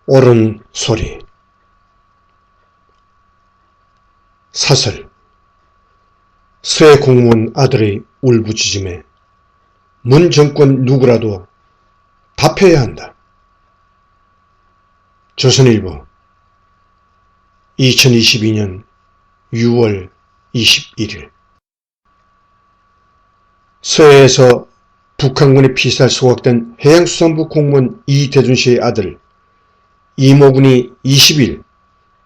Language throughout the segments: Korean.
옳은 소리. 사설. 새 공무원 아들의 울부짖음에 문 정권 누구라도 답해야 한다. 조선일보 2022년 6월 21일. 서해에서 북한군의 피살 소각된 해양수산부 공무원 이대준 씨의 아들 이모군이 20일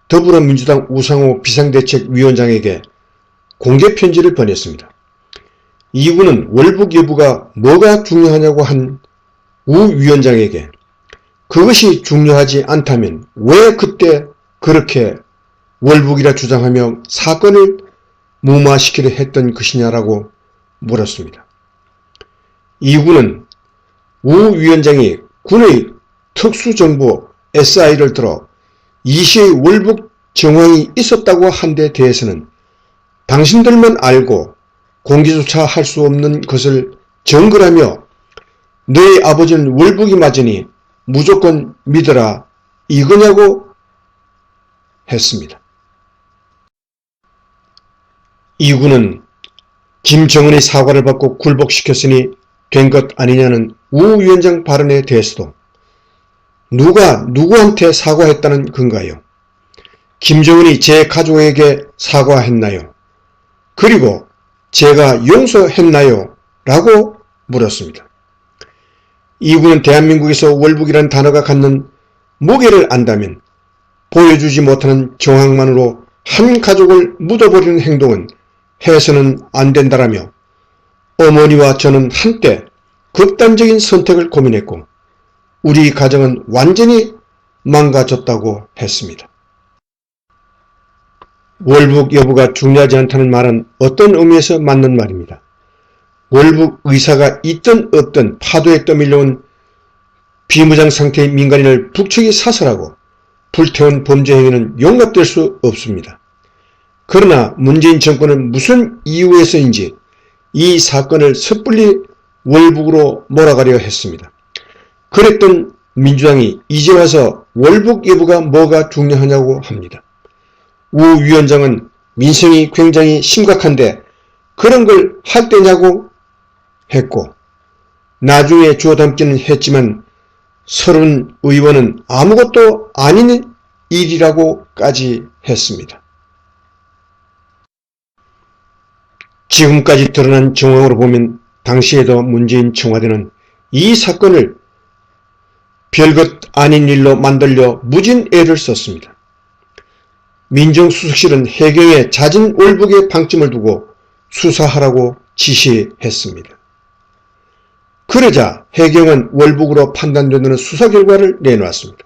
더불어민주당 우상호 비상대책위원장에게 공개편지를 보냈습니다. 이 군은 월북 여부가 뭐가 중요하냐고 한 우 위원장에게 그것이 중요하지 않다면 왜 그때 그렇게 월북이라 주장하며 사건을 무마시키려 했던 것이냐라고 물었습니다. 이 군은 우 위원장이 군의 특수정보 SI를 들어 이 시의 월북 정황이 있었다고 한 데 대해서는 당신들만 알고 공개조차 할 수 없는 것을 정글하며 너희 아버지는 월북이 맞으니 무조건 믿어라 이거냐고 했습니다. 이 군은 김정은의 사과를 받고 굴복시켰으니 된 것 아니냐는 우 위원장 발언에 대해서도 누가 누구한테 사과했다는 건가요? 김정은이 제 가족에게 사과했나요? 그리고 제가 용서했나요? 라고 물었습니다. 이군은 대한민국에서 월북이라는 단어가 갖는 무게를 안다면 보여주지 못하는 정황만으로 한 가족을 묻어버리는 행동은 해서는 안 된다라며 어머니와 저는 한때 극단적인 선택을 고민했고 우리 가정은 완전히 망가졌다고 했습니다. 월북 여부가 중요하지 않다는 말은 어떤 의미에서 맞는 말입니다. 월북 의사가 있든 없든 파도에 떠밀려온 비무장 상태의 민간인을 북측이 사살하고 불태운 범죄 행위는 용납될 수 없습니다. 그러나 문재인 정권은 무슨 이유에서인지 이 사건을 섣불리 월북으로 몰아가려 했습니다. 그랬던 민주당이 이제 와서 월북 여부가 뭐가 중요하냐고 합니다. 우 위원장은 민생이 굉장히 심각한데 그런 걸 할 때냐고 했고 나중에 주워 담기는 했지만 서른 의원은 아무것도 아닌 일이라고까지 했습니다. 지금까지 드러난 정황으로 보면 당시에도 문재인 청와대는 이 사건을 별것 아닌 일로 만들려 무진 애를 썼습니다. 민정수석실은 해경에 잦은 월북에 방점을 두고 수사하라고 지시했습니다. 그러자 해경은 월북으로 판단된다는 수사 결과를 내놓았습니다.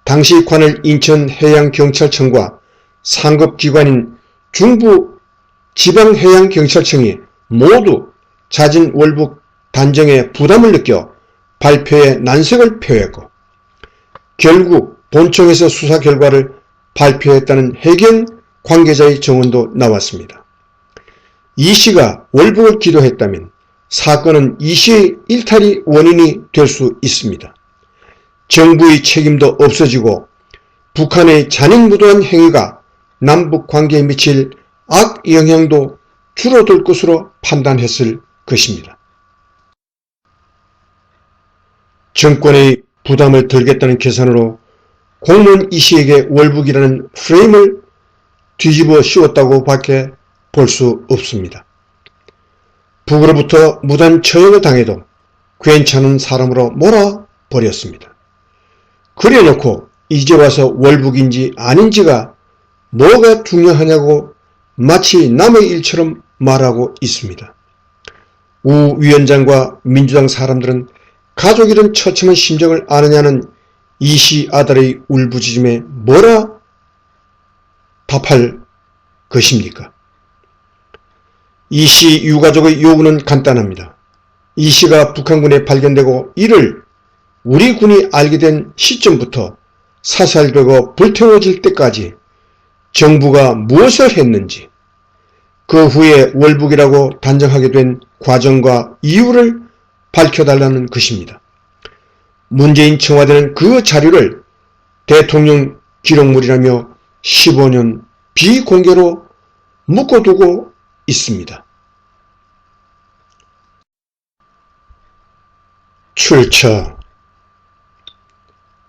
당시 관할 인천해양경찰청과 상급기관인 중부지방해양경찰청이 모두 잦은 월북 단정에 부담을 느껴 발표에 난색을 표했고 결국 본청에서 수사 결과를 발표했다는 해경 관계자의 증언도 나왔습니다. 이 씨가 월북을 기도했다면 사건은 이 씨의 일탈이 원인이 될 수 있습니다. 정부의 책임도 없어지고 북한의 잔인무도한 행위가 남북 관계에 미칠 악영향도 줄어들 것으로 판단했을 것입니다. 정권의 부담을 덜겠다는 계산으로 공무원 이 씨에게 월북이라는 프레임을 뒤집어 씌웠다고 밖에 볼 수 없습니다. 북으로부터 무단 처형을 당해도 괜찮은 사람으로 몰아버렸습니다. 그래놓고 이제 와서 월북인지 아닌지가 뭐가 중요하냐고 마치 남의 일처럼 말하고 있습니다. 우 위원장과 민주당 사람들은 가족이란 처참한 심정을 아느냐는 이 씨 아들의 울부짖음에 뭐라 답할 것입니까? 이 씨 유가족의 요구는 간단합니다. 이 씨가 북한군에 발견되고 이를 우리 군이 알게 된 시점부터 사살되고 불태워질 때까지 정부가 무엇을 했는지 그 후에 월북이라고 단정하게 된 과정과 이유를 밝혀달라는 것입니다. 문재인 청와대는 그 자료를 대통령 기록물이라며 15년 비공개로 묶어두고 있습니다. 출처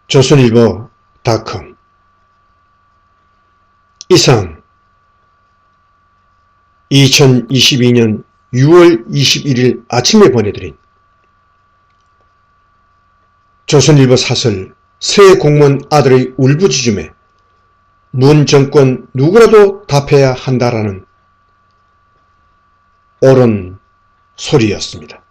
조선일보.com 이상 2022년 6월 21일 아침에 보내드린 조선일보 사설 새 공무원 아들의 울부짖음에 문 정권 누구라도 답해야 한다라는 옳은 소리였습니다.